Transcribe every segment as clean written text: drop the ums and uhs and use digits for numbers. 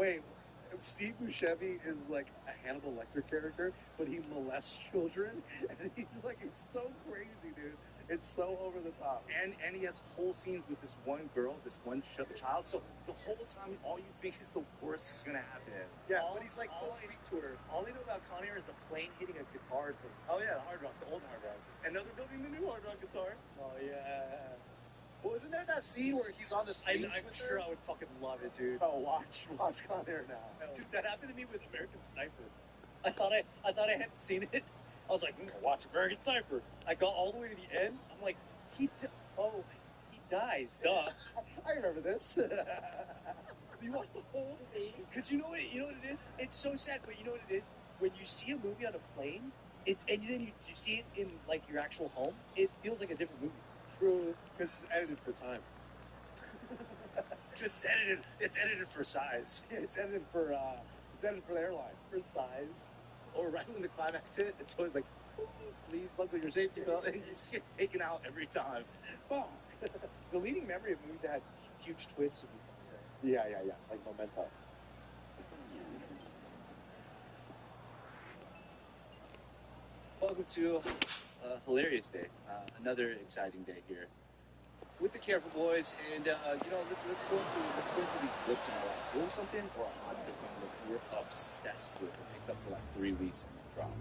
Wait, Steve Buscemi is like a Hannibal Lecter character, but he molests children, and he's like, it's so crazy, dude. It's so over the top. And he has whole scenes with this one girl, this one child. So the whole time, all you think is the worst is gonna happen. Yeah, but he's like so sweet to her. All I know about Con Air is the plane hitting a guitar thing. Oh yeah, the hard rock, the old hard rock. And now they're building the new hard rock guitar. Oh yeah. Well, isn't there that scene where he's on the stage? I'm sure I would fucking love it, dude. Oh, watch Con Air now. Dude, that happened to me with American Sniper. I thought I hadn't seen it. I was like, I'm gonna watch American Sniper. I got all the way to the end. I'm like, he dies. Duh. I remember this. So you watch the whole thing? Because you know what it is? It's so sad, but you know what it is? When you see a movie on a plane, and then you see it in like your actual home, it feels like a different movie. True, because it's edited for time. Just edited. It's edited for size. It's edited for the airline. For size. Or right when the climax hit, it's always like, please buckle your safety belt, and you just get taken out every time. Oh. Deleting memory of movies that had huge twists. Yeah, like Memento. Welcome to a hilarious day. Another exciting day here with the Careful Boys, and let's go into these blips in our lives. What was something or a hobby or something that you were obsessed with and picked up for like 3 weeks and then dropped?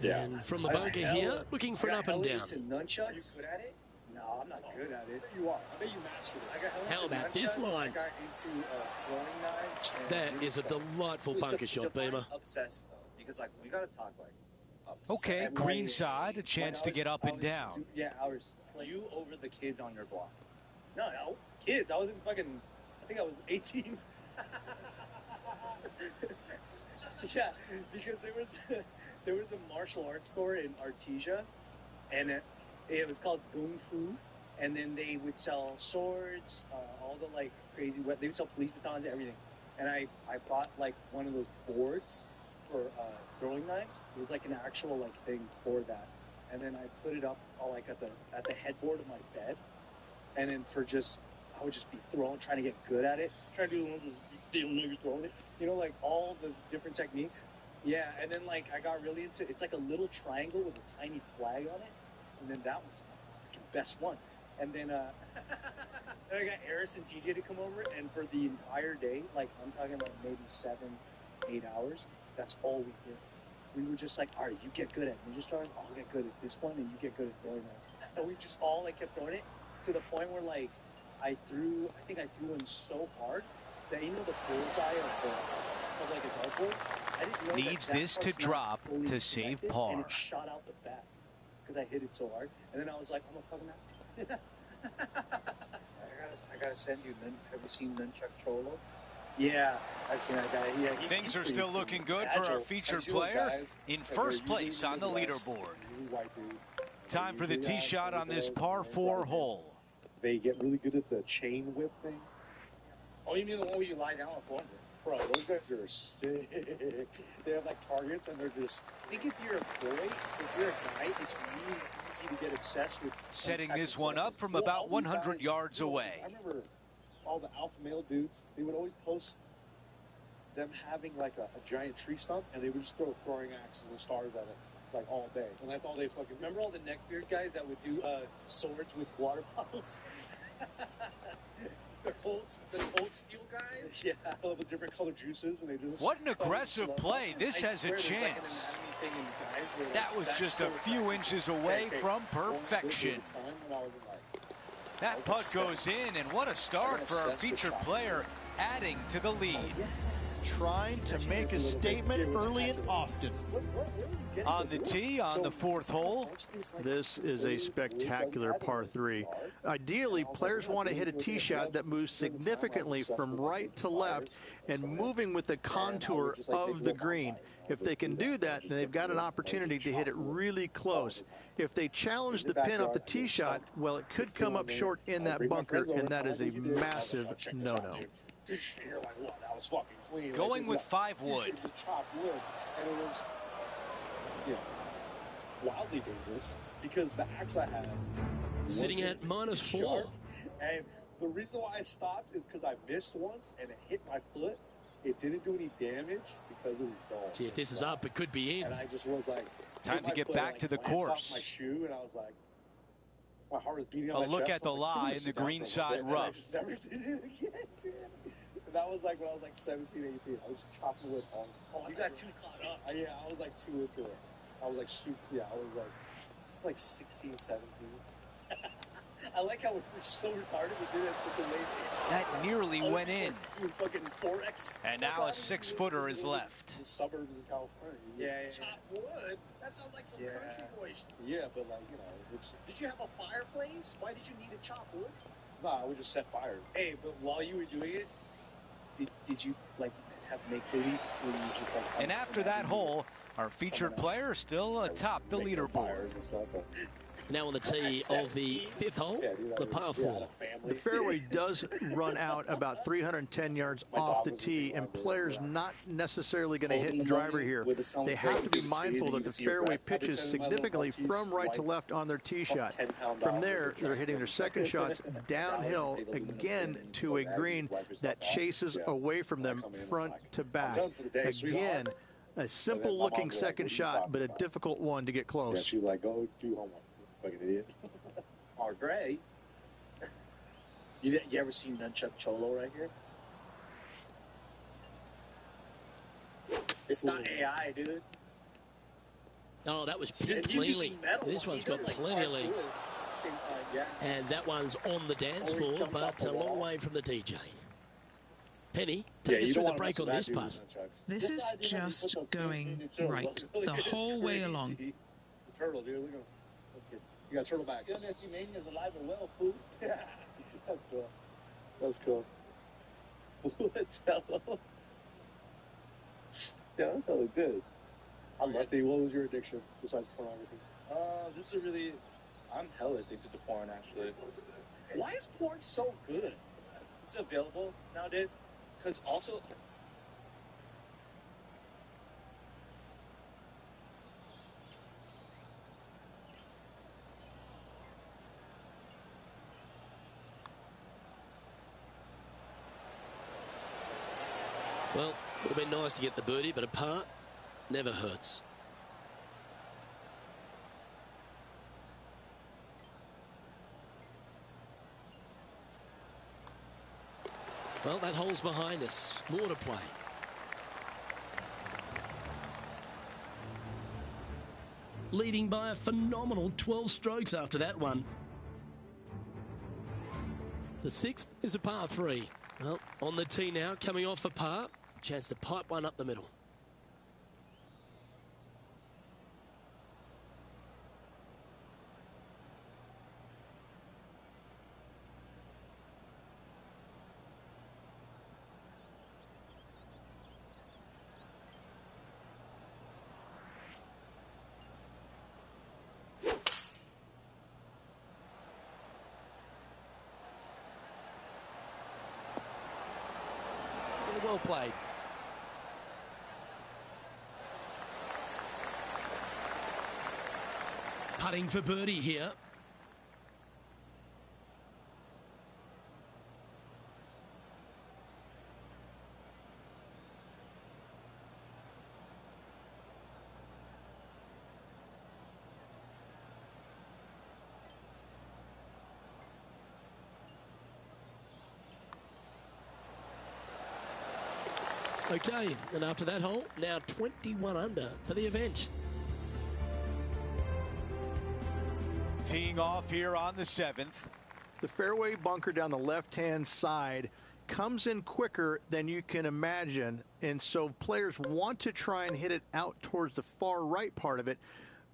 Yeah. And from the bunker here, looking for an up and down. Are you good at it? No, I'm not good at it. You are. I bet you mastered it. I got How about this line? I got into throwing knives. That is a delightful bunker shot, Beamer. Obsessed though, because like we gotta talk like. Okay, green side, a chance to get up and down. Yeah, ours. You over the kids on your block. No, kids. I was in fucking, I think I was 18. Yeah, because there was a martial arts store in Artesia, and it was called Kung Fu, and then they would sell swords, all the like crazy, they would sell police batons, everything. And I bought like one of those boards for throwing knives. It was like an actual like thing for that. And then I put it up all like at the headboard of my bed. And then I would just be trying to get good at it. Trying to do the ones where you don't know you're throwing it. You know, like all the different techniques. Yeah, and then like I got really into it's like a little triangle with a tiny flag on it. And then that was my best one. And then then I got Eris and TJ to come over, and for the entire day, like I'm talking about maybe 7-8 hours, that's all we did. We were just like, all right, you get good at it. You just start, I'll get good at this one, and you get good at throwing that. And we just all like kept throwing it to the point where like I think I threw one so hard that the bullseye of like a dartboard. I didn't know needs this to drop to save par. And it shot out the back because I hit it so hard. And then I was like, I'm a fucking master. I gotta send you. Have you seen Nunchuck Cholo? Yeah, I've seen that guy. Yeah, things are still looking good for our featured player in first place on the leaderboard. Time for the tee shot on this par 4 hole. They get really good at the chain whip thing. Oh, you mean the one where you lie down on 400? Bro, those guys are sick. They have like targets, and they're just. I think if you're a boy, if you're a guy, it's really easy to get obsessed with. Setting this one up from about 100 yards away. I remember all the alpha male dudes. They would always post them having like a giant tree stump, and they would just throw throwing axes and stars at it like all day, and that's all they fucking. Remember all the neckbeard guys that would do swords with water bottles? The cold steel guys? Yeah. All the different color juices, and they just... What an aggressive play. This has a chance. That was just a few inches away from perfection. That putt goes in, and what a start for our featured player, adding to the lead. Trying to make a statement early and often. On the tee on the 4th hole. This is a spectacular par 3. Ideally, players want to hit a tee shot that moves significantly from right to left and moving with the contour of the green. If they can do that, then they've got an opportunity to hit it really close. If they challenge the pin off the tee shot, well, it could come up short in that bunker, and that is a massive no-no. Going with 5 wood. And it was, wildly dangerous because the axe I had sitting at -4. And The reason why I stopped is because I missed once and it hit my foot. It didn't do any damage because it was dull. Gee, if this is up, it could be in. And I just was like, Time to get back to the course. Off my shoe, and I was like, my heart was beating on A my look chest. at the lie in the greenside rough. I just never did it again, dude. And that was like when I was like 17, 18. I was chopping wood all. Oh, you got too caught up. Yeah, I was like too into it. I was like super. Yeah, I was like 16, 17. I like how we're so retarded we did it at such a late age. That nearly went in. Fucking 4X. And now a 6-footer is left. The suburbs in California. Yeah. Chop wood? That sounds like some country boys. Yeah, but like, you know, it's... Did you have a fireplace? Why did you need to chop wood? Nah, we just set fire. Hey, but while you were doing it, did you, like, have make-believe? Or you just, like... And after that hole, our featured player still atop the leaderboard. Now on the tee of the 5th hole, the par 4. The fairway does run out about 310 yards off the tee, and players not necessarily going to hit driver here. They have to be mindful that the fairway pitches significantly from right to left on their tee shot. From there, they're hitting their second shots downhill again to a green that chases away from them front to back. Again, a simple-looking second shot, but a difficult one to get close. Yeah, she's like, go do homework. Fucking idiot. Or Gray. You ever seen Nunchuck Cholo right here? It's not AI, dude. Oh, that was pink cleanly. This one's got plenty of legs. And that one's on the dance floor, but a long way from the DJ. Penny, take us through the break on this putt. This is just going right the whole way along. The turtle, dude. Look at him. You got turtle back. Good if Humania's alive and well, food. Yeah, that's cool. That's cool. What's hell? Yeah, that's hella good. I love it. What was your addiction besides pornography? This is really... I'm hella addicted to porn, actually. Why is porn so good? It's available nowadays, because also... Well, would have been nice to get the birdie, but a par never hurts. Well, that hole's behind us. More to play. Leading by a phenomenal 12 strokes after that one. The 6th is a par 3. Well, on the tee now, coming off a par. Chance to pipe one up the middle. Well played. Putting for birdie here. Okay, and after that hole, now 21 under for the event. Teeing off here on the 7th. The fairway bunker down the left-hand side comes in quicker than you can imagine, and so players want to try and hit it out towards the far right part of it,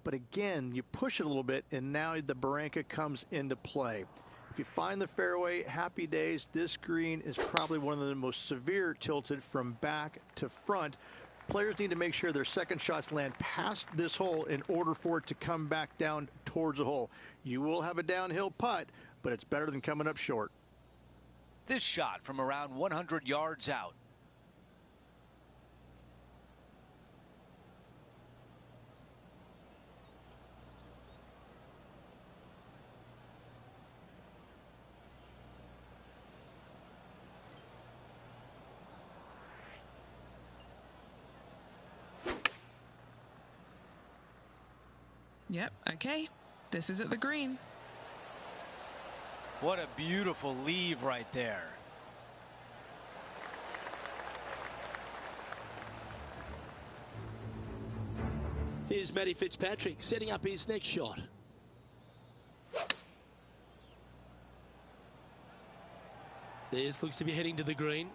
but again, you push it a little bit, and now the barranca comes into play. If you find the fairway, happy days. This green is probably one of the most severe tilted from back to front. Players need to make sure their second shots land past this hole in order for it to come back down towards the hole. You will have a downhill putt, but it's better than coming up short. This shot from around 100 yards out. Yep, okay. This is at the green. What a beautiful leave right there. Here's Matty Fitzpatrick setting up his next shot. This looks to be heading to the green.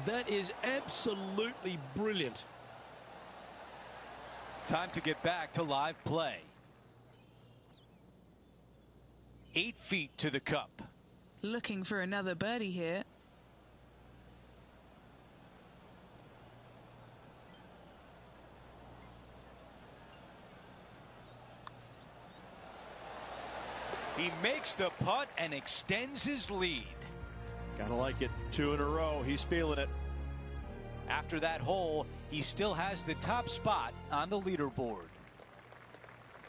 That is absolutely brilliant. Time to get back to live play. 8 feet to the cup. Looking for another birdie here. He makes the putt and extends his lead. Gotta like it. 2 in a row. He's feeling it. After that hole, he still has the top spot on the leaderboard.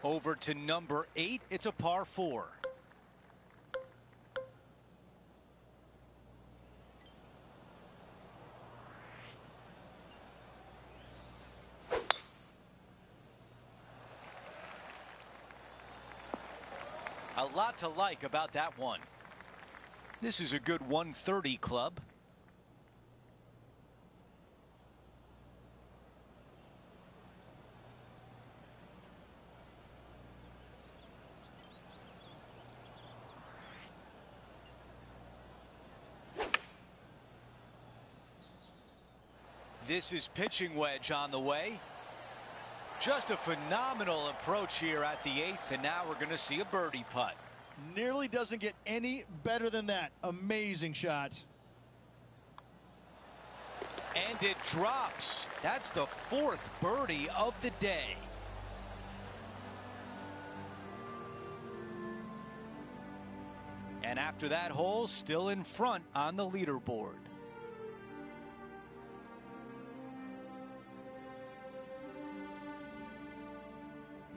Over to number 8. It's a par 4. A lot to like about that one. This is a good 130 club. This is pitching wedge on the way. Just a phenomenal approach here at the 8th, and now we're going to see a birdie putt. Nearly doesn't get any better than that. Amazing shot. And it drops. That's the 4th birdie of the day. And after that hole, still in front on the leaderboard.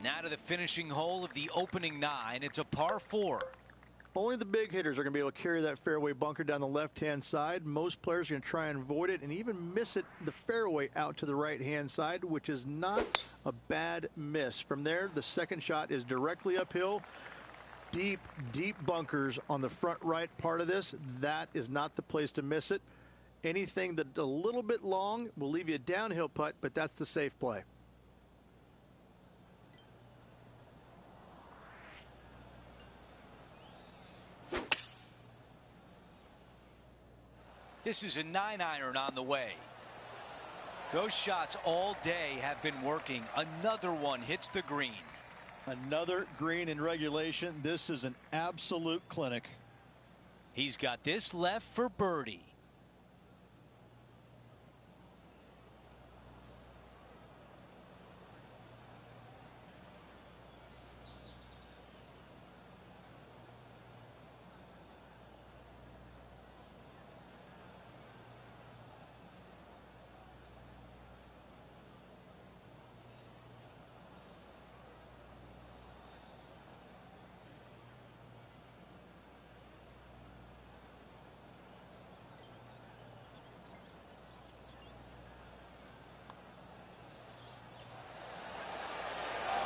Now to the finishing hole of the opening 9. It's a par 4. Only the big hitters are going to be able to carry that fairway bunker down the left-hand side. Most players are going to try and avoid it and even miss it the fairway out to the right-hand side, which is not a bad miss. From there, the second shot is directly uphill. Deep, deep bunkers on the front right part of this. That is not the place to miss it. Anything that's a little bit long will leave you a downhill putt, but that's the safe play. This is a 9-iron on the way. Those shots all day have been working. Another one hits the green. Another green in regulation. This is an absolute clinic. He's got this left for birdie.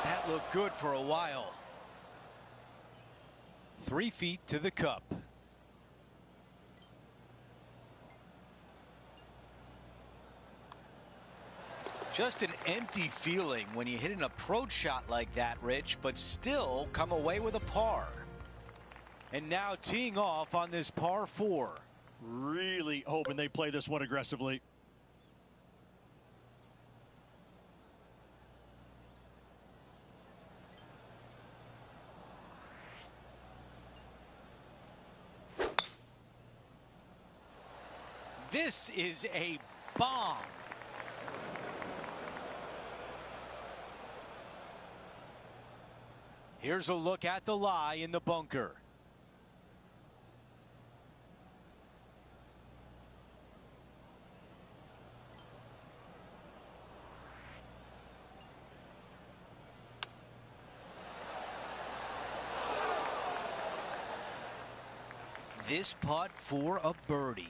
That looked good for a while. 3 feet to the cup. Just an empty feeling when you hit an approach shot like that, Rich, but still come away with a par. And now teeing off on this par 4. Really hoping they play this one aggressively. This is a bomb. Here's a look at the lie in the bunker. This putt for a birdie.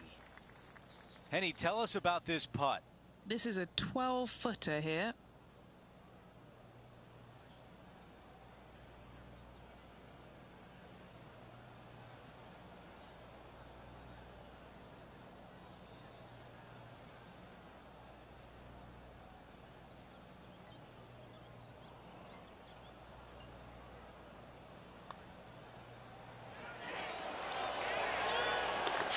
Henny, tell us about this putt. This is a 12-footer here.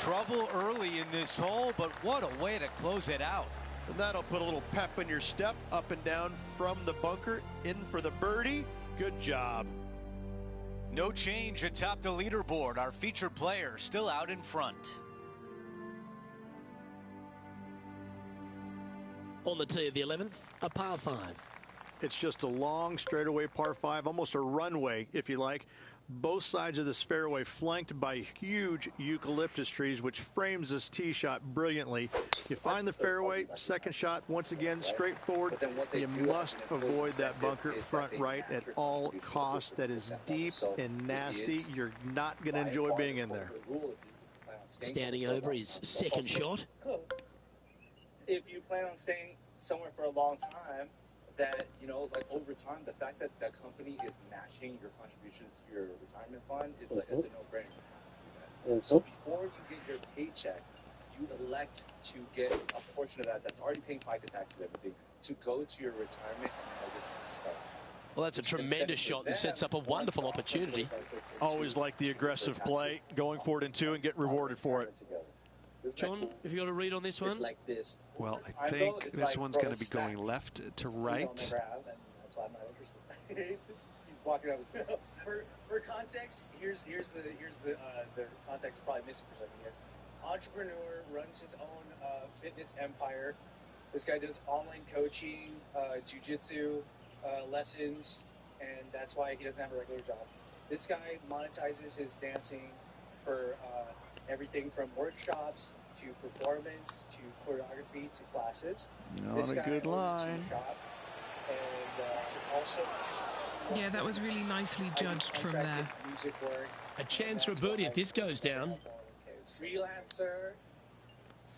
trouble early in this hole, but what a way to close it out. And that'll put a little pep in your step, up and down from the bunker, in for the birdie. Good job. No change atop the leaderboard. Our featured player still out in front. On the tee of the 11th, a par 5. It's just a long straightaway par 5, almost a runway, if you like. Both sides of this fairway flanked by huge eucalyptus trees, which frames this tee shot brilliantly. You find the fairway, second shot, once again, straightforward. You must avoid that bunker front right at all costs. That is deep and nasty. You're not going to enjoy being in there. Standing over his second shot. If you plan on staying somewhere for a long time, that, you know, like over time, the fact that that company is matching your contributions to your retirement fund, it's like, it's a no-brainer. And so before you get your paycheck, you elect to get a portion of that that's already paying FICA taxes and everything to go to your retirement and have it start. Well, that's a tremendous shot. This sets up a wonderful opportunity. Always like the aggressive play, going for it in 2 and get rewarded for it. John, have you got a read on this one? Like this. Well, I think this one's going to be going left to right. That's why I'm not interested. He's blocking out. For context, here's the context is probably missing for some of you guys. Entrepreneur, runs his own fitness empire. This guy does online coaching, jiu-jitsu lessons, and that's why he doesn't have a regular job. This guy monetizes his dancing for everything from workshops to performance to choreography to classes. Not a good line. And also, yeah, that was really nicely judged from there. Music work. A chance for a birdie if this goes down.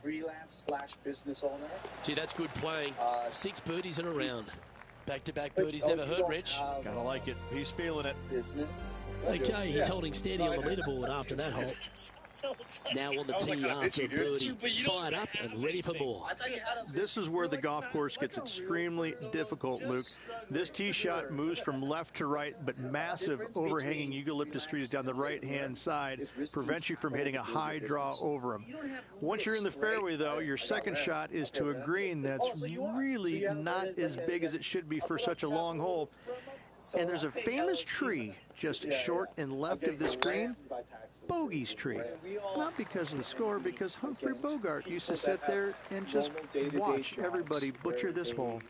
Freelance/business owner. Gee, that's good playing. 6 birdies in a round. Back-to-back birdies never hurt, Rich. Gotta like it. He's feeling it. Business. Okay, he's holding steady on the leaderboard after that hole. Now on the tee after a birdie, fired up and ready for more. This is where the golf course gets extremely difficult, Luke. This tee shot moves from left to right, but massive overhanging eucalyptus trees down the right-hand side prevents you from hitting a high draw over them. Once you're in the fairway, though, your second shot is to a green that's really not as big as it should be for such a long hole. And there's a famous tree just short and left of this green, Bogey's tree. Not because of the score, because Humphrey Bogart used to sit there and just watch everybody butcher this hole.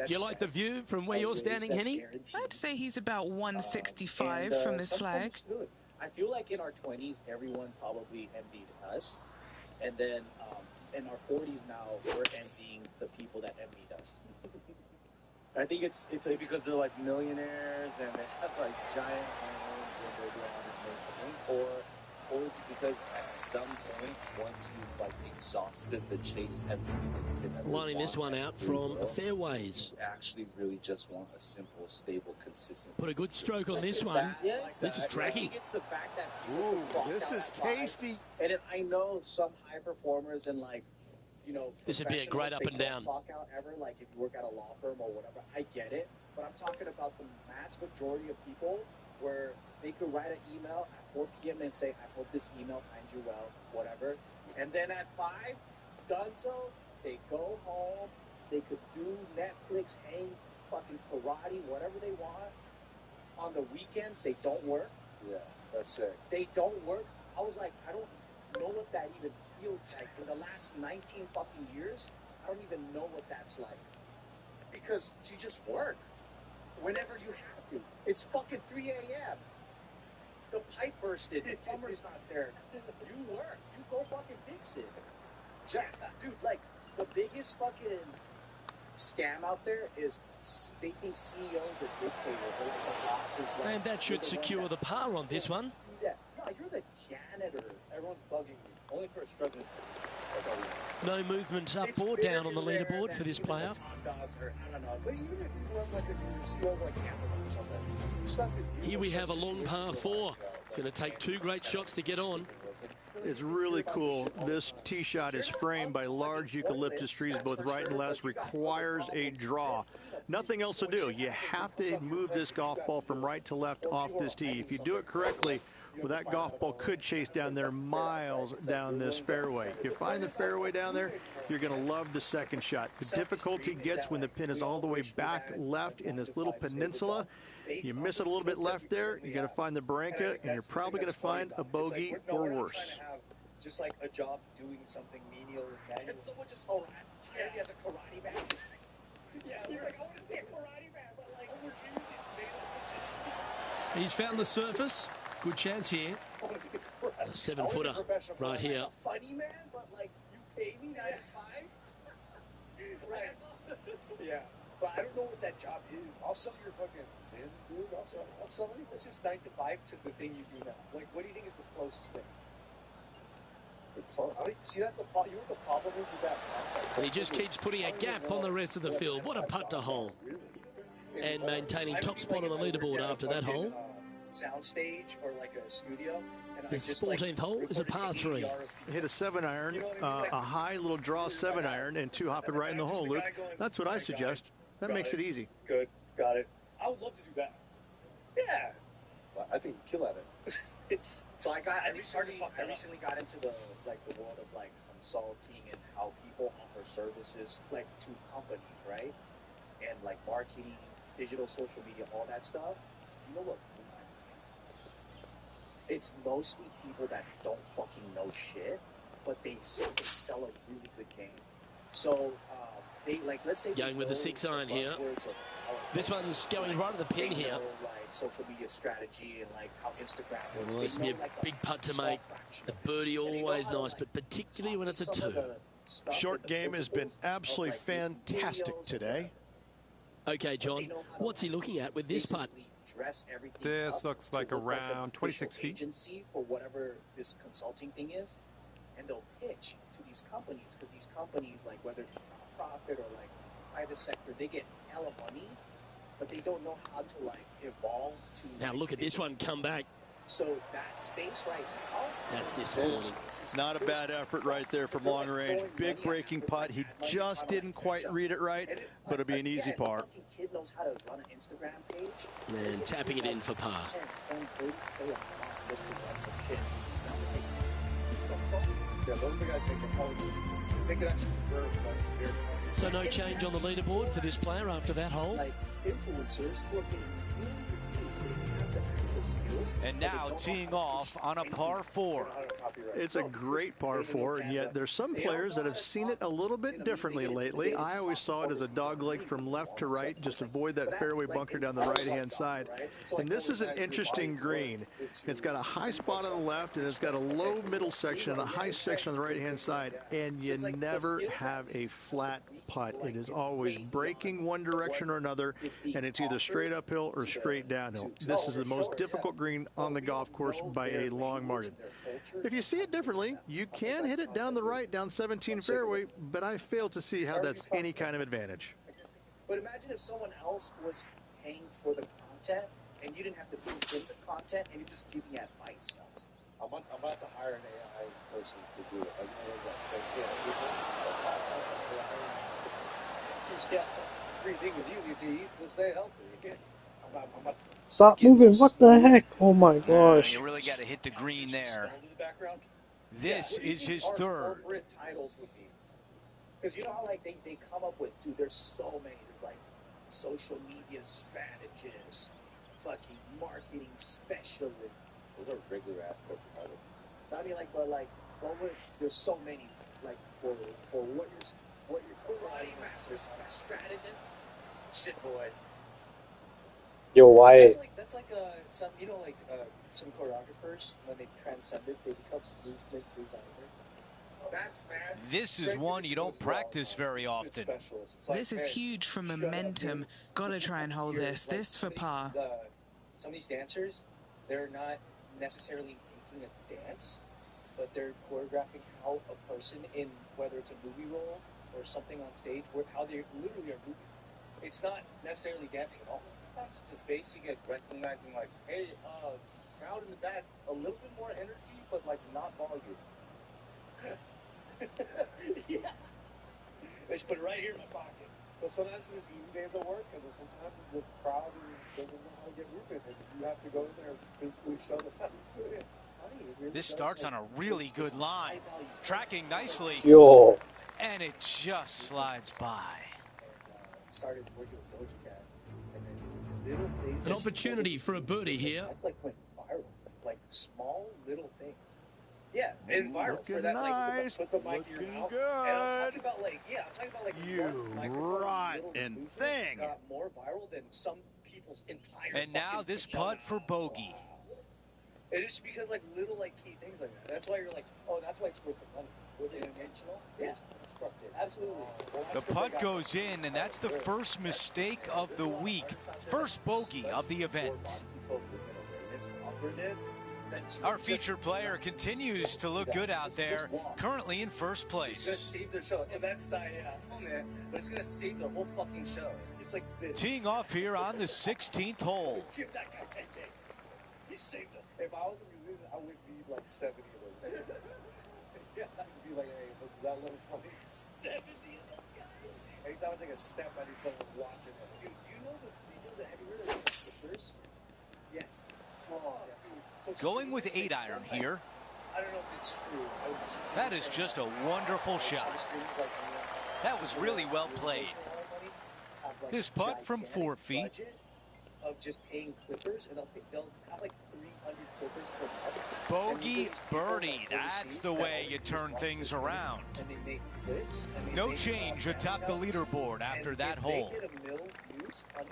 Do you like the view from where you're standing, Henny? I'd say he's about 165 from this flag. I feel like in our 20s, everyone probably envied us. And then in our 40s now, we're envying the people that envied us. I think it's like because they're like millionaires and they have like giant homes and they're doing all these things, or is it because at some point, once you've like exhausted the chase, everything that you can ever lining this one out from fairways. You actually really just want a simple, stable, consistent. Put a good stroke on this one. This is tracking. It's the fact that ooh, this is tasty. And I know some high performers and like, you know, this would be a great up and down. Clock out ever, like if you work at a law firm or whatever, I get it. But I'm talking about the mass majority of people where they could write an email at 4 p.m. and say, I hope this email finds you well, whatever. And then at 5, donezo, they go home, they could do Netflix, hang, fucking karate, whatever they want. On the weekends, they don't work. Yeah, that's it. They don't work. I was like, I don't know what that even feels like. In the last 19 fucking years, I don't even know what that's like. Because you just work whenever you have to. It's fucking 3 a.m. The pipe bursted. The plumber's not there. You work. You go fucking fix it. Dude, like, the biggest fucking scam out there is they think CEOs are dictators. They're like the bosses. Like, and that should secure the par on this one. Yeah. No, you're the janitor. Everyone's bugging you. Only for a struggling. That's all we know. No movement up or down on the leaderboard for this player. Here we have a long par 4. It's going to take 2 great shots to get on. is really cool. This tee shot is framed by large eucalyptus trees, both right and left, requires a draw. Nothing else to do. You have to move this golf ball from right to left off this tee. If you do it correctly, well, that golf ball could chase down there miles down this fairway. You find the fairway down there, you're going to love the second shot. The difficulty gets when the pin is all the way back left in this little peninsula. You miss it a little bit left there, you're going to find the barranca, and you're probably going to find a bogey or worse. Just like a job doing something menial or manual. Someone just he has a karate mat. Yeah, he's like, I want to stay a karate mat, but like, he's found the surface. Good chance here. A 7-footer right here. Funny man, but like, you pay me 9 to 5? Right. Yeah. But I don't know what that job is. I'll sell your fucking sins, dude. I'll sell anything. It's just 9 to 5 to the thing you do now. Like, what do you think is the closest thing? See that? You know what the problem is with that? And he just keeps putting a gap on the rest of the field. What a putt to hole. And maintaining top spot on the leaderboard after that hole. Soundstage or like a studio. His 14th hole is a par 3. Hit a 7-iron, a high little draw 7-iron, and 2 hop it right in the hole, Luke. That's what I suggest. That makes it easy. Good. Got it. I would love to do that. Yeah. Well, I think you kill at it. So I recently got into the world of like consulting and how people offer services like to companies, right? And like marketing, digital, social media, all that stuff. You know what? It's mostly people that don't fucking know shit, but they sell a really good game. So they like, let's say going with the 6-iron here. This one's going right at the pin here. Like social media strategy and like how Instagram works. Well, this would be a big putt to make. A birdie always nice, but particularly when it's a 2. Short game has been absolutely fantastic today. Okay, John, what's he looking at with this putt? This looks like around 26 feet. Agency for whatever this consulting thing is, and they'll pitch to these companies because these companies, like whether it's nonprofit or like private sector, they get hella money, but they don't know how to like evolve to. Now look at this one come back. So that space right now, that's disappointing. Not a bad effort right there from long range. Big breaking putt. He just didn't quite read it right, but it'll be an easy par. Kid knows how to run an Instagram page. And tapping it in for par. So no change on the leaderboard for this player after that hole. Like influencers who are getting millions of views. And now teeing off on a par 4. It's a great par 4, and yet there's some players that have seen it a little bit differently lately. I always saw it as a dog leg from left to right, just avoid that fairway bunker down the right-hand side. And this is an interesting green. It's got a high spot on the left, and it's got a low middle section and a high section on the right-hand side, and you never have a flat putt. It is always breaking one direction or another, and it's either straight uphill or straight downhill. This is the most difficult green on the golf course by a long margin. If you see it differently, you can hit it down the right, down 17 fairway, but I fail to see how that's any kind of advantage. But imagine if someone else was paying for the content, and you didn't have to put in the content, and you're just giving advice. I'm about to hire an AI person to do it. Yeah, three things you need to eat to stay healthy. Stop moving, what the heck? Oh my gosh. You really got to hit the green there. This is his 3rd. Because you know how like they come up with, dude, there's so many. There's like social media strategists, fucking marketing specialists. Those are regular ass corporate titles. I mean, like, but like, there's so many. Like for what you're karate master strategist, shit boy. Yo, why? That's like some, you know, like some choreographers, when they transcended, they become movement designers. This is one you don't practice very often. This is huge for momentum. Gotta try and hold this. This for par. Some of these dancers, they're not necessarily making a dance, but they're choreographing how a person in, whether it's a movie role or something on stage, how they literally are moving. It's not necessarily dancing at all. It's as basic as recognizing, like, hey, crowd in the back, a little bit more energy, but like not volume. Yeah. I just put it right here in my pocket. But sometimes there's easy days at work, and then sometimes the crowd doesn't know how to get moving, and you have to go in there and physically show them how to do it. This starts on a really good line. Tracking nicely. Yo. And it just slides by. Started working with Doja Cat, and then little things. An opportunity for a birdie here. That's like went viral. Like small little things. Yeah, and viral looking for that. Nice. Like, put the mic in your Looking mouth. good. And I'm talking about like, yeah, I'm talking about like You rotten thing. got more viral than some people's entire. And now this putt for bogey. It is because like little like key things like that. That's why you're like, oh, that's why it's worth the money. Was it intentional? Yeah, constructed. Absolutely. The putt goes in, and that's the first mistake of the week. First bogey of the event. Our featured player continues to look good out there, currently in first place. It's going to save the show. And that's the, man, but it's going to save the whole fucking show. It's like this. Teeing off here on the 16th hole. Give that guy 10K. He saved us. If I was a musician, I would be like 70 of them. Yeah, I'd be like, hey, does that little something? 70 of those guys. Anytime I take a step, I need someone watching it. Dude, do you know the have you heard of the first? Yes. Oh, dude. So going with 8-iron here. I don't know if it's true. That is just a wonderful shot. That was really well played. This putt from 4 feet. Of just paying clippers, and they'll have like 300 clippers per month. Bogey birdie. That's the way you turn things around. And they make clips. No change atop the leaderboard after that hole.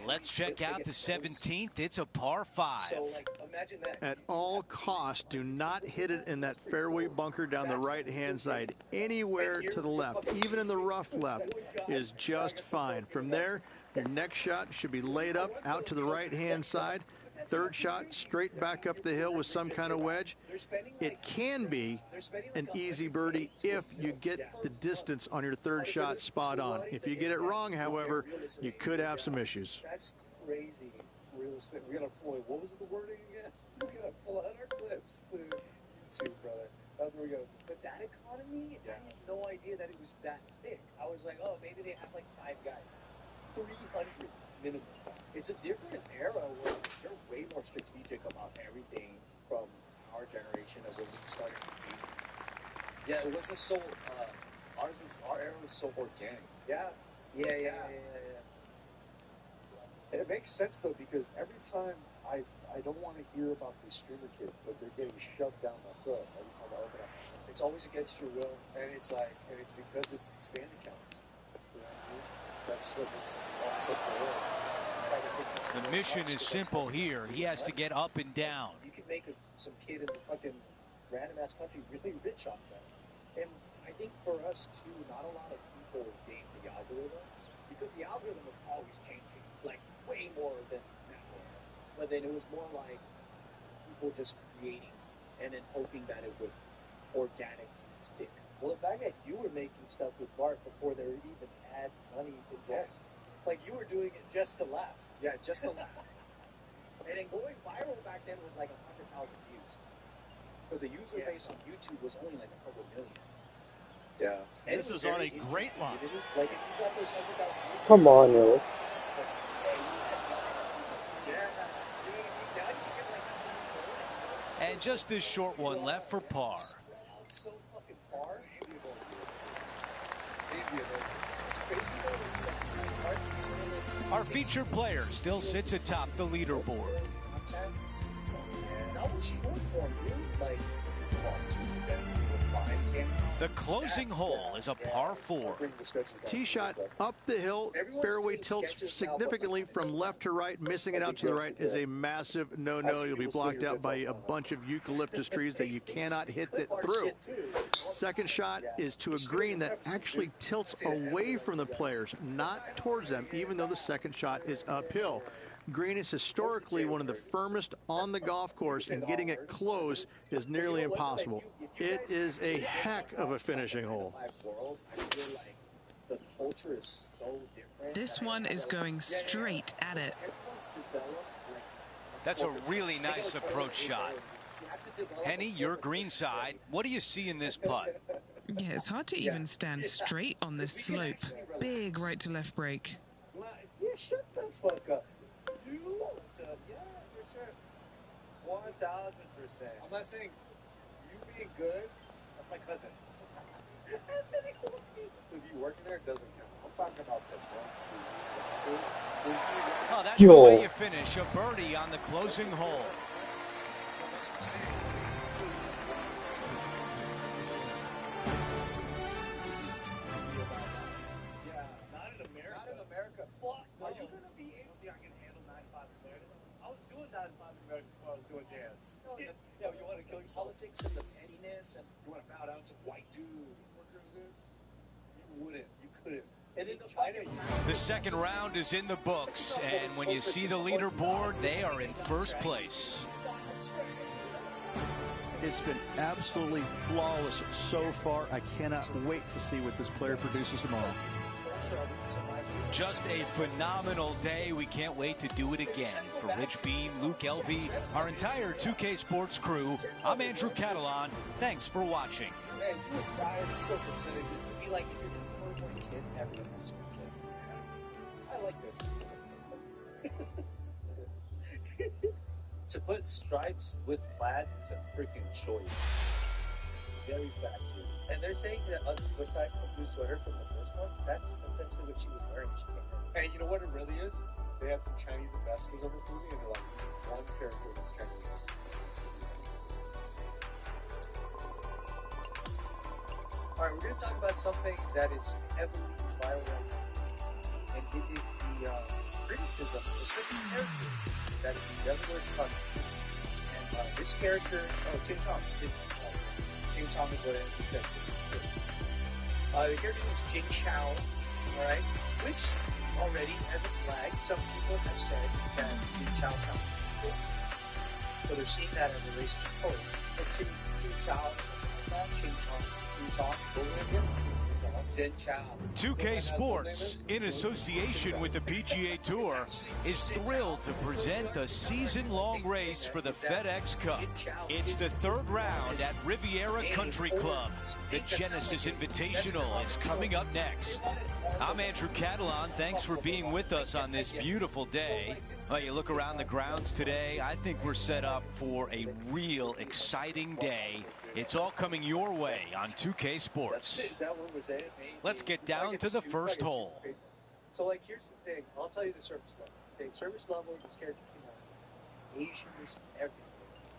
Let's check out the 17th. It's a par 5. So, like, imagine that. At all costs, do not hit it in that fairway bunker down the right-hand side. Anywhere to the left, even in the rough left, is just fine. From there, your next shot should be laid up out to the right-hand side. Third shot, straight back up the hill with some kind of wedge. It can be an easy birdie if you get the distance on your third shot spot on. If you get it wrong, however, you could have some issues. That's crazy. Real estate. We gotta flood. What was the wording again? We gotta flood our clips to YouTube, brother. That's where we go. But that economy, I had no idea that it was that thick. I was like, oh, maybe they have like 5 guys. 300 minimum. It's a different era where they're way more strategic about everything from our generation of when we started competing. Yeah, it wasn't so. Our era was so organic. Yeah. And it makes sense though, because every time I don't want to hear about these streamer kids, but they're getting shoved down my throat every time I open up. It's always against your will, and it's like, and it's because it's fan accounts. You know what I mean? That's what makes offsets the world. The mission is simple here. He has to get up and down. You can make some kid in the fucking random ass country really rich off that. And I think for us too, not a lot of people game the algorithm, because the algorithm was always changing, like way more than now. But then it was more like people just creating and then hoping that it would organically stick. Well, the fact that you were making stuff with Bart before there even had money involved, like you were doing it just to laugh. Yeah, just to laugh. And then going viral back then was like 100,000 views. Because the user base on YouTube was only like a couple million. Yeah. And this is on a great line. Like, if you got those 100,000 views. Come on, yo. And just this short one left for par. It's so fucking far. It's crazy though. Our featured player still sits atop the leaderboard. That was short form, dude. Like, the closing hole is a par 4. Tee shot up the hill, fairway tilts significantly from left to right. Missing it out to the right is a massive no-no. You'll be blocked out by a bunch of eucalyptus trees that you cannot hit it through. Second shot is to a green that actually tilts away from the players, not towards them, even though the second shot is uphill. Green is historically one of the firmest on the golf course, and getting it close is nearly impossible. It is a heck of a finishing hole. This one is going straight at it. That's a really nice approach shot. Henny, your green side. What do you see in this putt? Yeah, it's hard to even stand straight on this slope. Big right to left break. Yeah, shut the fuck up. Yeah, for sure. 1000%. I'm not saying you being good. That's my cousin. If you working there, it doesn't count. I'm talking about the months. Oh, that's the way you finish. A birdie on the closing hole. Yeah, not in America. Not in America. Fuck. No. Are you gonna be able? I can handle 95 in America. I was doing 95 in America before I was doing dance. Yeah, you want to kill yourself? Politics and the pettiness, and you want to bow down some white dude. Workers, dude. You wouldn't. You couldn't. And in China, the second round is in the books, and when you see the leaderboard, they are in first place. It's been absolutely flawless so far. I cannot wait to see what this player produces tomorrow. Just a phenomenal day. We can't wait to do it again. For Rich Beam, Luke Elvey, our entire 2K Sports crew, I'm Andrew Catalan. Thanks for watching. Man, you would die if you go consider it would be like if you're the first kid ever to mess with a kid. I like this. To put stripes with plaids is a freaking choice. Very factual. And they're saying that beside the blue sweater from the first one, that's essentially what she was wearing when she came in. And you know what it really is? They had some Chinese investors on this movie, and they're like, one character was Chinese. Alright, we're going to talk about something that is heavily viral right now. And it is the criticism of a certain character that is the Devil Wears And this character, Tim Tom. Tim Tom is what it said. The character is Jin Chao, alright? Which, already, as a flag, some people have said that Jin Chao comes from people. So they're seeing that as a racist code. So Jin Chao, Jin Chao, over him. 2K Sports, in association with the PGA Tour, is thrilled to present the season-long race for the FedEx Cup. It's the third round at Riviera Country Club. The Genesis Invitational is coming up next. I'm Andrew Catalan. Thanks for being with us on this beautiful day. Well, you look around the grounds today, I think we're set up for a real exciting day. It's all coming your way on 2K Sports. Let's get down to the first hole. So, like, here's the thing. I'll tell you the service level. Okay, service level, this character came out. Asians, everything.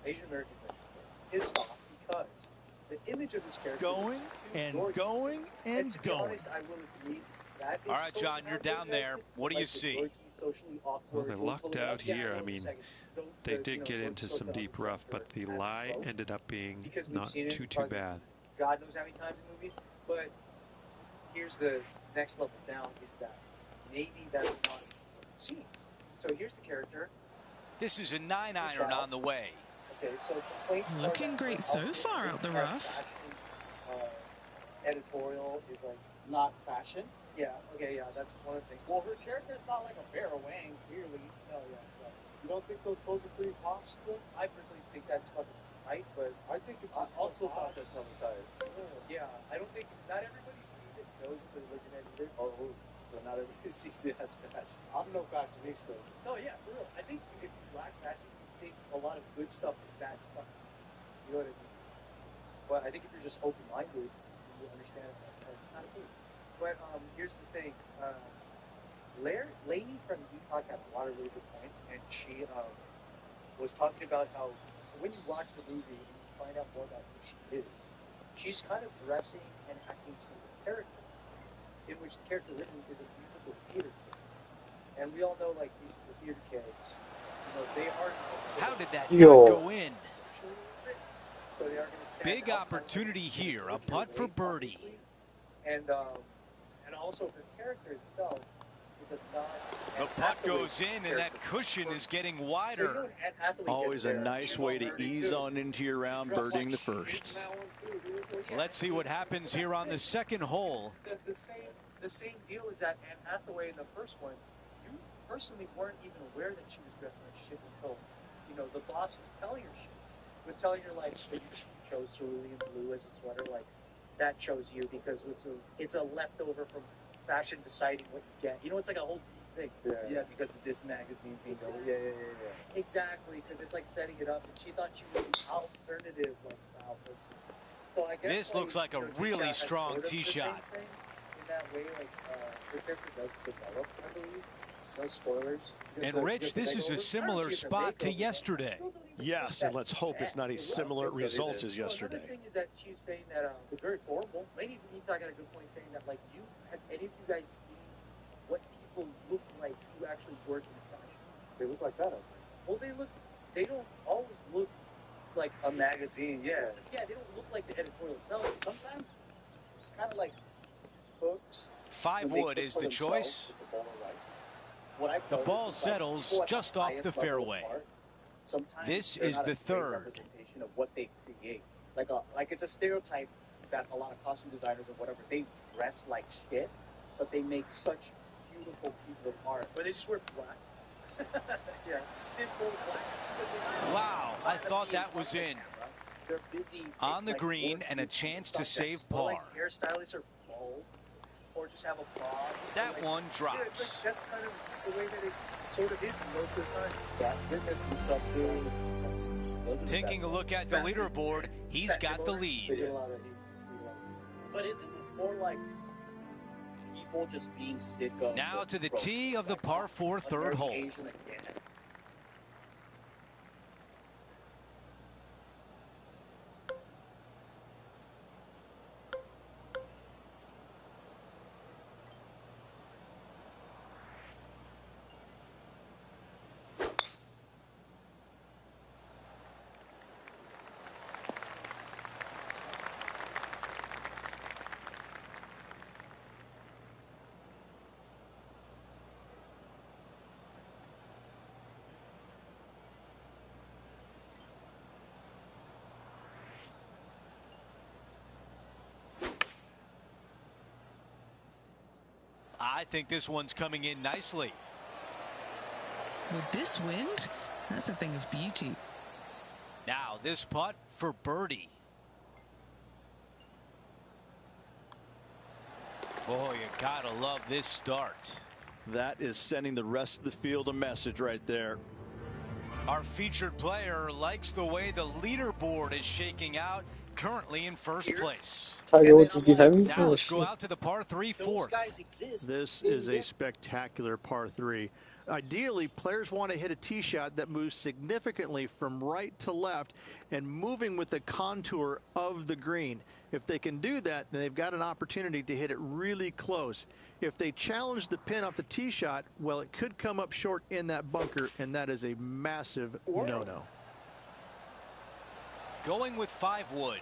Asian American is off because the image of this character going and going and to be going. honest, I will agree. That is all right, John, you're down there. What do you see? Well, they lucked out here. I mean, they did get into some deep rough, but the lie ended up being not too bad. God knows how many times in movies, but here's the next level down is that maybe that's not seen. So here's the character. This is a 9-iron on the way. Okay, so looking great so far out the rough. Editorial is like not fashion. Yeah, okay, yeah, that's one of the things. Well, her character's not like a bear Wang, clearly. No, yeah. You don't think those clothes are pretty posh still? I personally think that's fucking tight, but I think it's also thought that's not tight. Yeah, I don't think, not everybody sees it, knows what they're looking at either. Oh, so not everybody sees it as fashion. I'm no fashionista. No, yeah, for real. I think if you lack fashion, you think a lot of good stuff is bad stuff. You know what I mean? But I think if you're just open-minded, you understand it's kind of cool. But here's the thing. Lainey from Utah had a lot of really good points, and she was talking about how when you watch the movie and you find out more about who she is, she's kind of dressing and acting to the character, in which the character written is a musical theater kid. And we all know, like, musical theater kids, you know, they are... How did that not go in? So they are going to stand big opportunity here, a putt for birdie. And also the character itself is the putt goes in, and that cushion is getting wider. Always a nice way to ease on into your round, birdieing the first. Let's see what happens here on the second hole. The same deal is that Anne Hathaway in the first one, you personally weren't even aware that she was dressed like shit until you know, the boss was telling her shit. Was telling her like, that you chose cerulean blue as a sweater, like that chose you because it's a leftover from fashion deciding what you get. You know, it's like a whole thing. Yeah, because of this magazine thing. Yeah. Exactly, because it's like setting it up, and she thought she was the alternative like style person. So I guess this looks like a really strong tee shot. In that way, like her character does develop, I believe. No spoilers. And Rich, this is a similar spot to yesterday. Yes, and let's hope it's not as similar results as yesterday. Another thing is that she's saying that it's very horrible. Lady Benita got a good point saying that, like, have any of you guys seen what people look like who actually work in fashion? They look like that. Well, they don't always look like a magazine. Yeah, they don't look like the editorial themselves. Sometimes it's kind of like hooks. 5 wood is the choice. It's a bowl of rice. The ball settles just off the fairway. This is the third. Representation of what they create. Like it's a stereotype that a lot of costume designers or whatever, they dress like shit, but they make such beautiful pieces of art. Or they just wear black. Yeah, simple black. Wow, I thought that was in. They're busy on the green and a chance to save par. Like hairstylists are bald, or just have a bob. That like, one drops. Yeah, like, that's kind of the way that it sort of is most of the time. Fitness and taking a look at the leaderboard, he's got the lead. But isn't this more like people just being sick of... Now to the tee of the par 4 third hole. I think this one's coming in nicely. With this wind, that's a thing of beauty. Now this putt for birdie. Boy, you gotta love this start. That is sending the rest of the field a message right there. Our featured player likes the way the leaderboard is shaking out, currently in first place. Tiger Woods is behind me. Now let's go out to the par 3 fourth. This is a spectacular par 3. Ideally, players want to hit a tee shot that moves significantly from right to left and moving with the contour of the green. If they can do that, then they've got an opportunity to hit it really close. If they challenge the pin off the tee shot, well, it could come up short in that bunker, and that is a massive no-no. Going with 5 wood.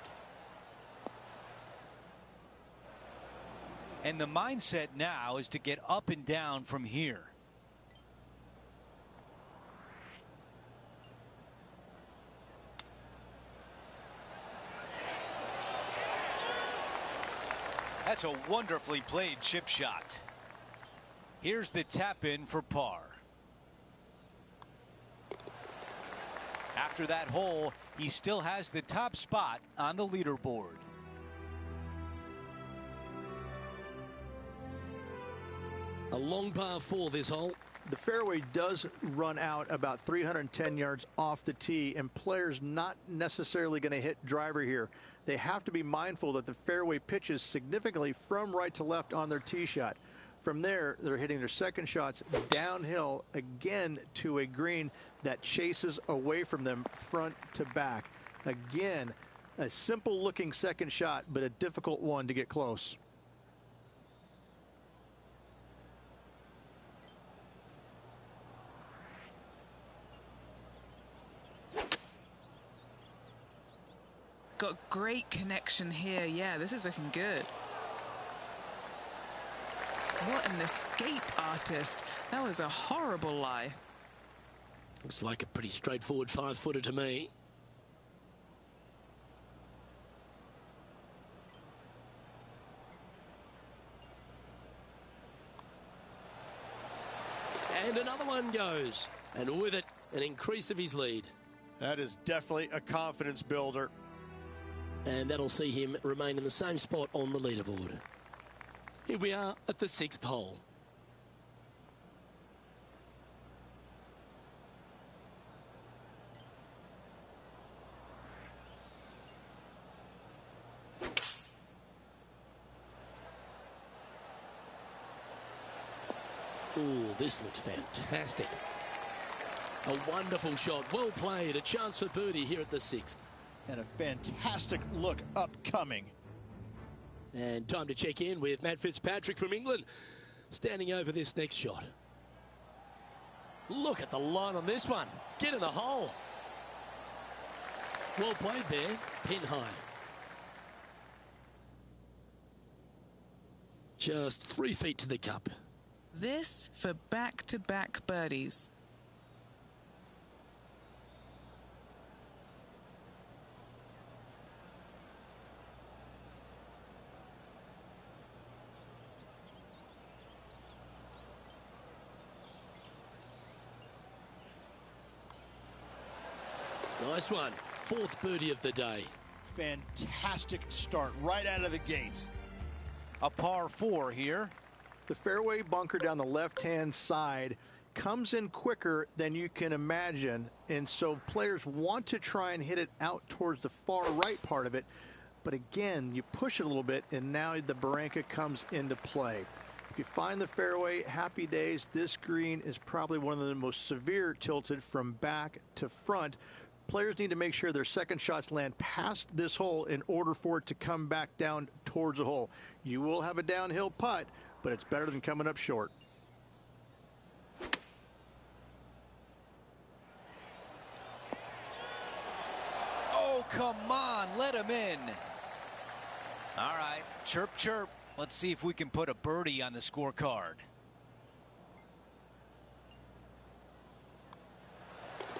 And the mindset now is to get up and down from here. That's a wonderfully played chip shot. Here's the tap in for par. After that hole, he still has the top spot on the leaderboard. A long par 4 this hole. The fairway does run out about 310 yards off the tee, and players not necessarily going to hit driver here. They have to be mindful that the fairway pitches significantly from right to left on their tee shot. From there, they're hitting their second shots downhill again to a green that chases away from them front to back. Again, a simple looking second shot, but a difficult one to get close. Got great connection here. Yeah, this is looking good. What an escape artist. That was a horrible lie. Looks like a pretty straightforward 5-footer to me. And another one goes. And with it, an increase of his lead. That is definitely a confidence builder. And that'll see him remain in the same spot on the leaderboard. Here we are at the 6th hole. Ooh, this looks fantastic. A wonderful shot, well played, a chance for birdie here at the 6th. And a fantastic look upcoming. And time to check in with Matt Fitzpatrick from England, standing over this next shot. Look at the line on this one. Get in the hole. Well played there, pin high. Just 3 feet to the cup. This for back-to-back birdies. Nice one. 4th birdie of the day. Fantastic start right out of the gates. A par 4 here. The fairway bunker down the left-hand side comes in quicker than you can imagine, and so players want to try and hit it out towards the far right part of it. But again, you push it a little bit, and now the barranca comes into play. If you find the fairway, happy days. This green is probably one of the most severe tilted from back to front. Players need to make sure their second shots land past this hole in order for it to come back down towards the hole. You will have a downhill putt, but it's better than coming up short. Oh, come on, let him in. All right, chirp, chirp. Let's see if we can put a birdie on the scorecard.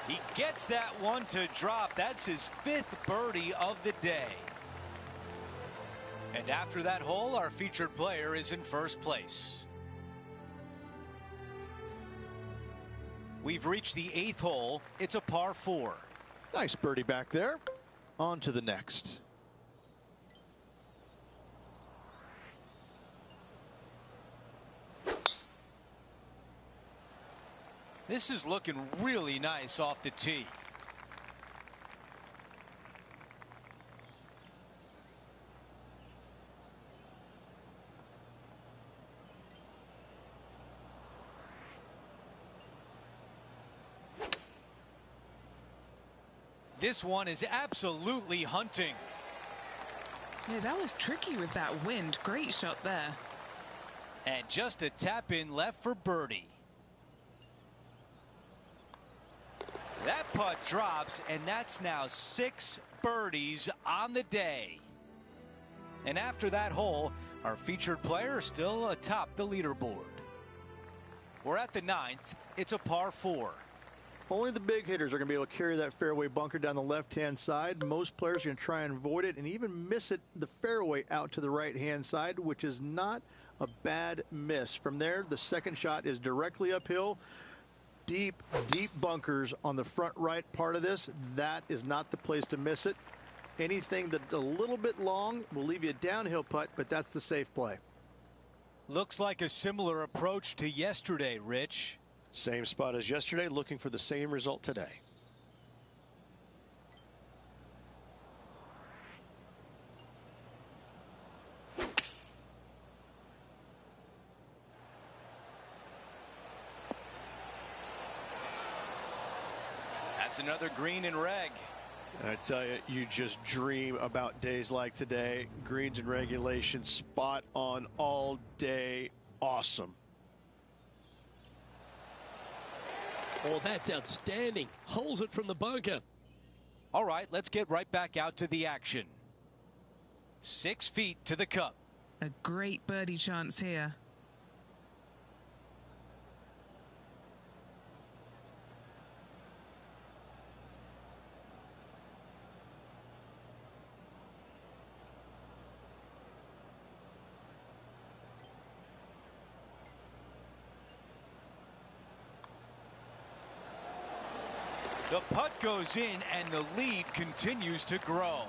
He gets that one to drop. That's his 5th birdie of the day. And after that hole, our featured player is in first place. We've reached the 8th hole. It's a par 4. Nice birdie back there. On to the next. This is looking really nice off the tee. This one is absolutely hunting. Yeah, that was tricky with that wind. Great shot there. And just a tap in left for birdie. That putt drops, and that's now 6 birdies on the day. And after that hole, our featured player is still atop the leaderboard. We're at the 9th. It's a par 4. Only the big hitters are going to be able to carry that fairway bunker down the left-hand side. Most players are going to try and avoid it and even miss it the fairway out to the right-hand side, which is not a bad miss. From there, the second shot is directly uphill. Deep, deep bunkers on the front right part of this. That is not the place to miss it. Anything that's a little bit long will leave you a downhill putt, but that's the safe play. Looks like a similar approach to yesterday, Rich. Same spot as yesterday, looking for the same result today. That's another green and reg. I tell you, you just dream about days like today. Greens and regulation, spot on all day. Awesome. Oh, that's outstanding. Holds it from the bunker. All right, let's get right back out to the action. 6 feet to the cup. A great birdie chance here. The putt goes in, and the lead continues to grow.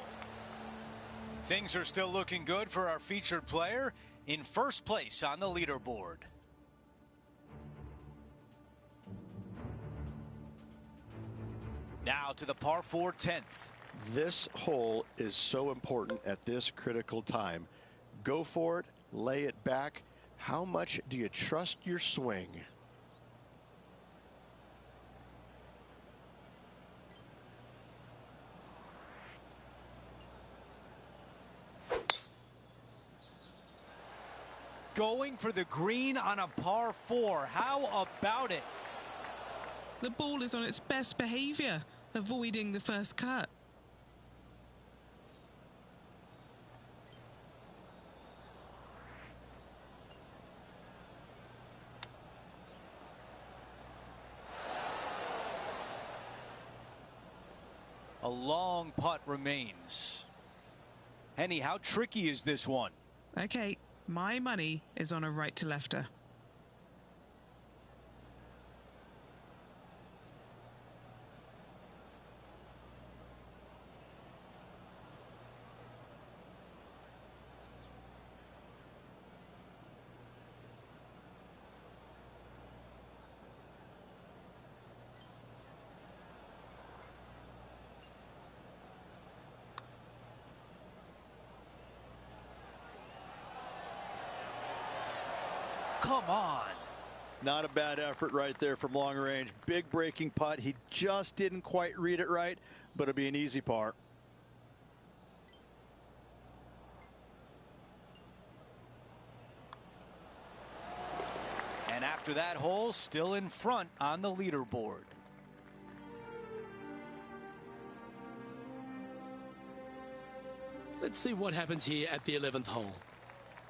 Things are still looking good for our featured player in first place on the leaderboard. Now to the par 4 10th. This hole is so important at this critical time. Go for it, lay it back. How much do you trust your swing? Going for the green on a par 4. How about it? The ball is on its best behavior, avoiding the first cut. A long putt remains. Henny, how tricky is this one? Okay, my money is on a right-to-lefter. Come on. Not a bad effort right there from long range. Big breaking putt. He just didn't quite read it right, but it'll be an easy par. And after that hole, still in front on the leaderboard. Let's see what happens here at the 11th hole.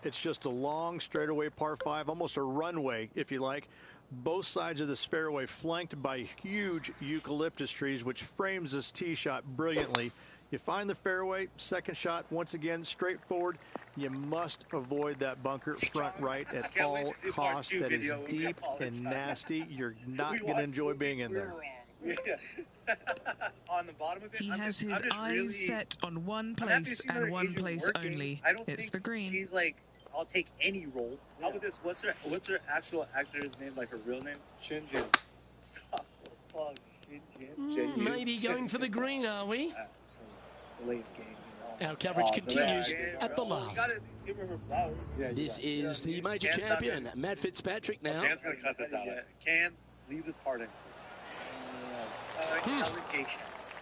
It's just a long straightaway par 5, almost a runway, if you like. Both sides of this fairway flanked by huge eucalyptus trees, which frames this tee shot brilliantly. You find the fairway, second shot, once again, straightforward. You must avoid that bunker front right at all costs. That is deep and nasty. You're not going to enjoy being in there. Yeah. On the bottom of it, He has his eyes set on one place and one place only. It's the green. She's like, I'll take any role. How about this? What's her actual actor's name? Like her real name? Shinjin. Stop. Oh, Shinjin. Maybe going for the green, are we? Delayed game. Our coverage continues at the last. Give her flowers. This is the major champion, Matt Fitzpatrick now. Dan's gonna cut this out. Can leave this part in.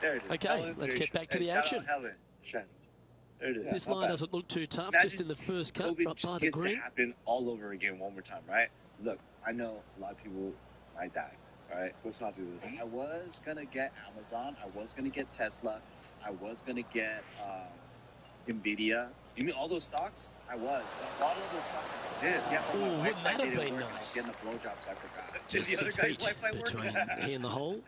There it is. Okay, let's get back to the action. There it is. This line doesn't look too tough, just in the first cut, COVID right just by the gets to green. happen all over again one more time, right? Look, I know a lot of people might die, right? Let's not do this. I was gonna get Amazon. I was gonna get Tesla. I was gonna get Nvidia. You mean all those stocks? I was, but a lot of those stocks I did. Yeah, Ooh, my wouldn't that have didn't been work. I was nice? getting a blowjob, so I forgot. Just 6 feet between he and the hole.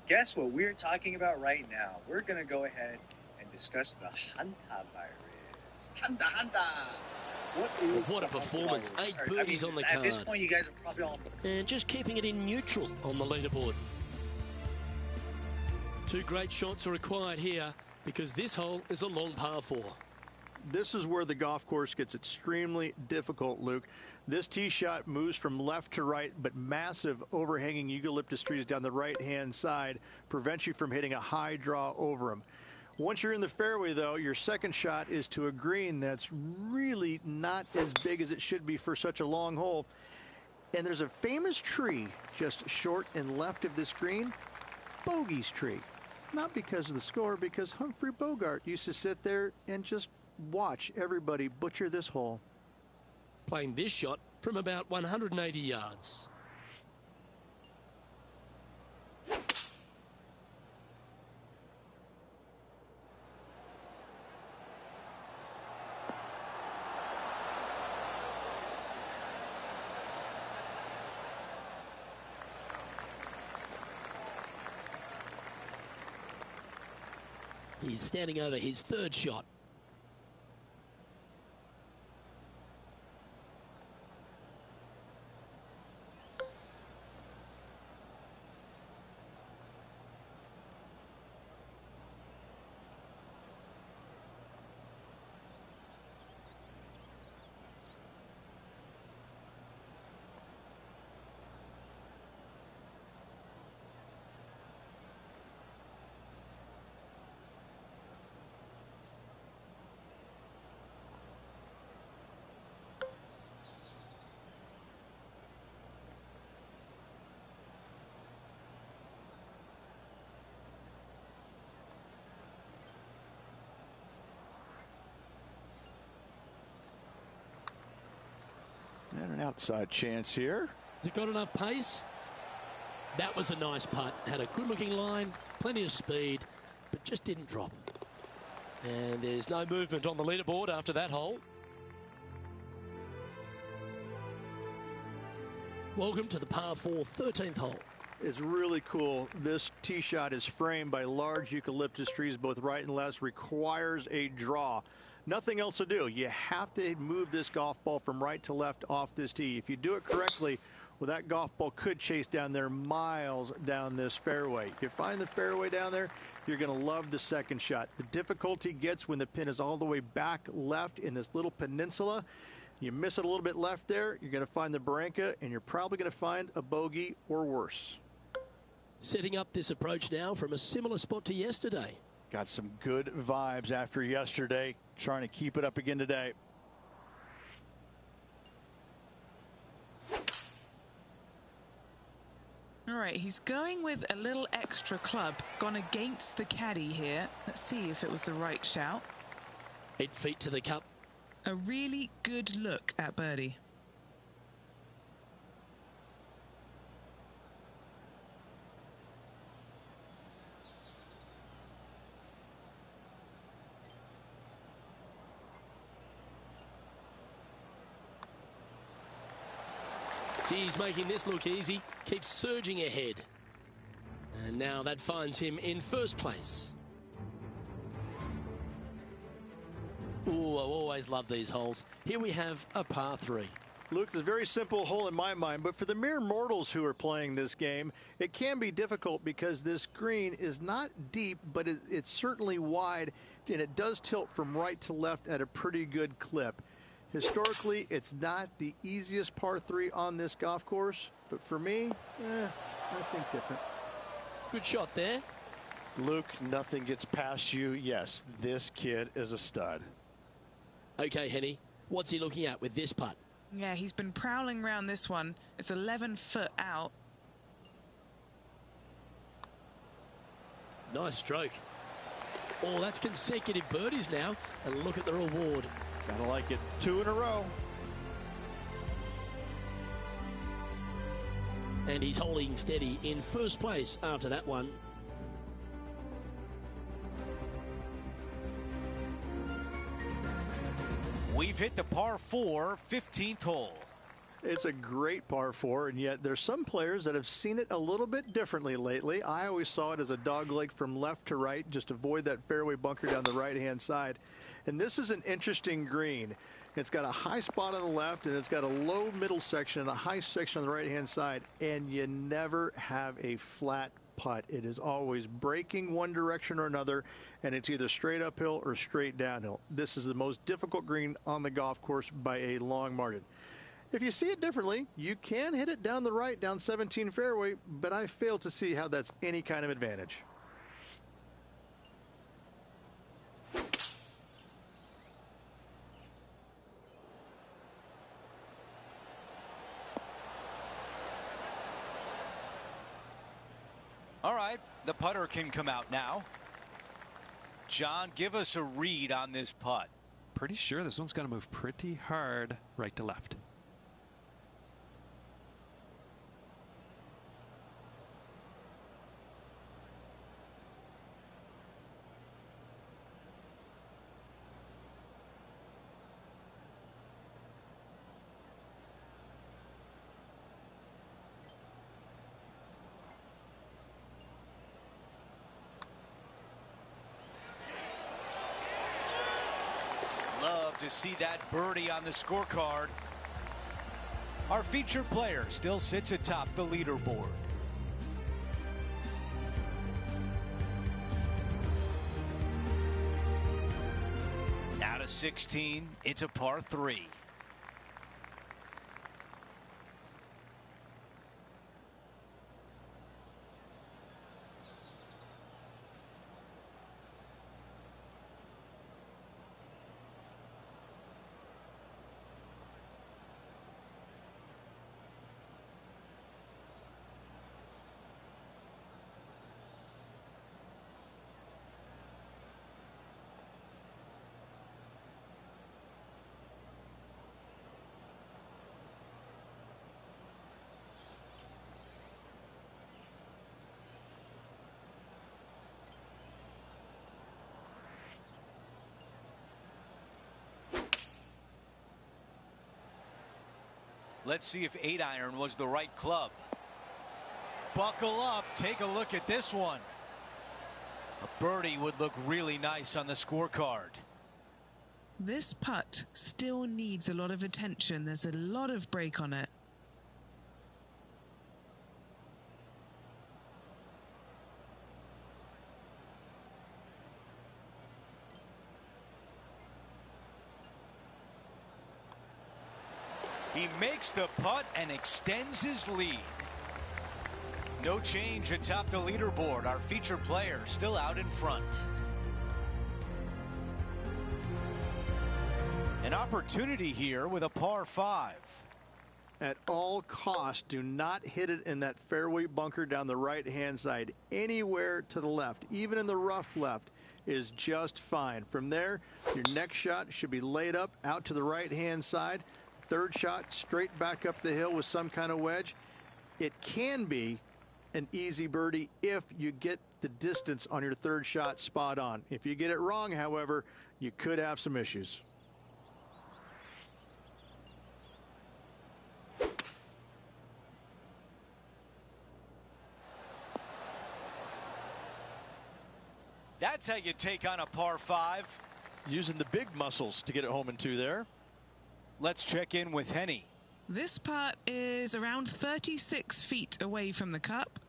Guess what we're talking about right now? We're going to go ahead and discuss the Hanta virus. What a performance. 8 birdies on the At this card. point, you guys are probably all... And just keeping it in neutral on the leaderboard. 2 great shots are required here because this hole is a long par 4. This is where the golf course gets extremely difficult, Luke. This tee shot moves from left to right, but massive overhanging eucalyptus trees down the right-hand side prevent you from hitting a high draw over them. Once you're in the fairway, though, your second shot is to a green that's really not as big as it should be for such a long hole. And there's a famous tree just short and left of this green, Bogey's tree. Not because of the score, because Humphrey Bogart used to sit there and just watch everybody butcher this hole. Playing this shot from about 180 yards. He's standing over his 3rd shot. Outside chance here. Has it got enough pace? That was a nice putt. Had a good-looking line, plenty of speed, but just didn't drop. And there's no movement on the leaderboard after that hole. Welcome to the par 4 13th hole. It's really cool. This tee shot is framed by large eucalyptus trees, both right and left, requires a draw. Nothing else to do. You have to move this golf ball from right to left off this tee. If you do it correctly, well, that golf ball could chase down there miles down this fairway. You find the fairway down there, you're going to love the second shot. The difficulty gets when the pin is all the way back left in this little peninsula. You miss it a little bit left there, you're going to find the barranca, and you're probably going to find a bogey or worse. Setting up this approach now from a similar spot to yesterday. Got some good vibes after yesterday, trying to keep it up again today. All right, he's going with a little extra club, gone against the caddy here. Let's see if it was the right shout. 8 feet to the cup. A really good look at birdie. He's making this look easy, keeps surging ahead. And now that finds him in first place. Ooh, I always love these holes. Here we have a par 3. Luke, it's a very simple hole in my mind, but for the mere mortals who are playing this game, it can be difficult because this green is not deep, but it's certainly wide, and it does tilt from right to left at a pretty good clip. Historically, it's not the easiest par 3 on this golf course, but for me, I think different. Good shot there. Luke, nothing gets past you. Yes, this kid is a stud. Okay, Henny, what's he looking at with this putt? Yeah, he's been prowling around this one. It's 11 foot out. Nice stroke. Oh, that's consecutive birdies now, and look at the reward. Gotta like it. 2 in a row. And he's holding steady in first place after that one. We've hit the par 4 15th hole. It's a great par 4, and yet there's some players that have seen it a little bit differently lately. I always saw it as a dogleg from left to right, just avoid that fairway bunker down the right-hand side. And this is an interesting green. It's got a high spot on the left, and it's got a low middle section and a high section on the right-hand side, and you never have a flat putt. It is always breaking one direction or another, and it's either straight uphill or straight downhill. This is the most difficult green on the golf course by a long margin. If you see it differently, you can hit it down the right, down 17 fairway, but I fail to see how that's any kind of advantage. All right, the putter can come out now. John, give us a read on this putt. Pretty sure this one's going to move pretty hard right to left. Love to see that birdie on the scorecard. Our featured player still sits atop the leaderboard. Out of 16, it's a par 3. Let's see if 8-iron was the right club. Buckle up. Take a look at this one. A birdie would look really nice on the scorecard. This putt still needs a lot of attention. There's a lot of break on it. He makes the putt and extends his lead. No change atop the leaderboard. Our featured player still out in front. An opportunity here with a par 5. At all costs, do not hit it in that fairway bunker down the right-hand side. Anywhere to the left, even in the rough left, is just fine. From there, your next shot should be laid up out to the right-hand side. Third shot straight back up the hill with some kind of wedge. It can be an easy birdie if you get the distance on your third shot spot on. If you get it wrong, however, you could have some issues. That's how you take on a par 5. Using the big muscles to get it home in 2 there. Let's check in with Henny. This putt is around 36 feet away from the cup.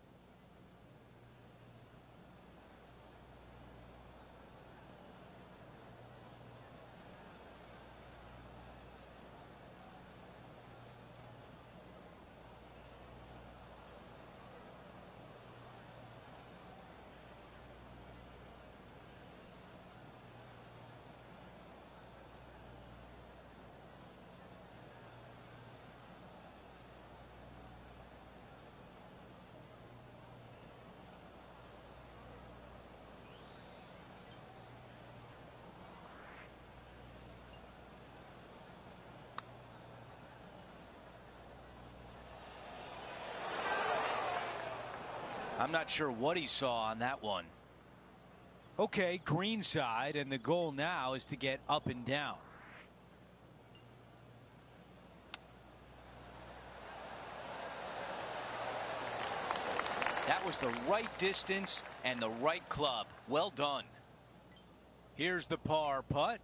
I'm not sure what he saw on that one. Okay, green side, and the goal now is to get up and down. That was the right distance and the right club. Well done. Here's the par putt.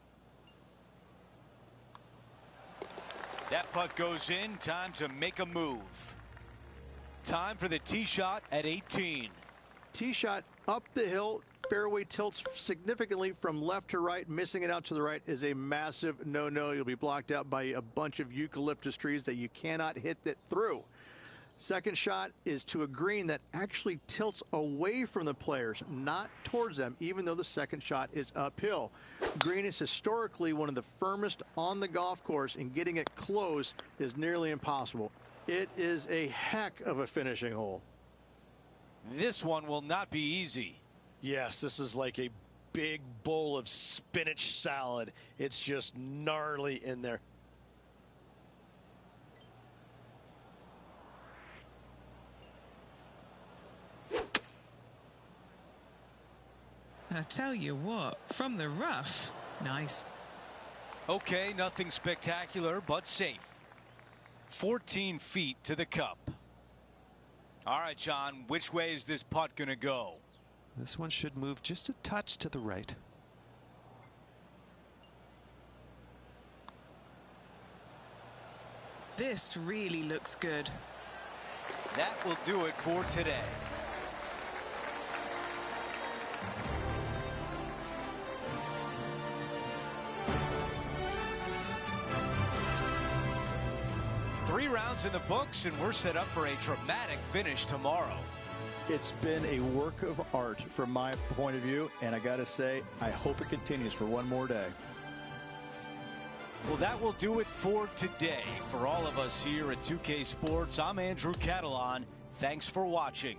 That putt goes in. Time to make a move. Time for the tee shot at 18. Tee shot up the hill. Fairway tilts significantly from left to right. Missing it out to the right is a massive no-no. You'll be blocked out by a bunch of eucalyptus trees that you cannot hit it through. Second shot is to a green that actually tilts away from the players, not towards them, even though the second shot is uphill. Green is historically one of the firmest on the golf course, and getting it close is nearly impossible. It is a heck of a finishing hole. This one will not be easy. Yes, this is like a big bowl of spinach salad. It's just gnarly in there. I tell you what, from the rough, nice. Okay, nothing spectacular, but safe. 14 feet to the cup. All right, John, which way is this putt going to go? This one should move just a touch to the right. This really looks good. That will do it for today. Three rounds in the books, and we're set up for a dramatic finish tomorrow. It's been a work of art from my point of view, and I got to say, I hope it continues for one more day. Well, that will do it for today. For all of us here at 2K Sports, I'm Andrew Catalan. Thanks for watching.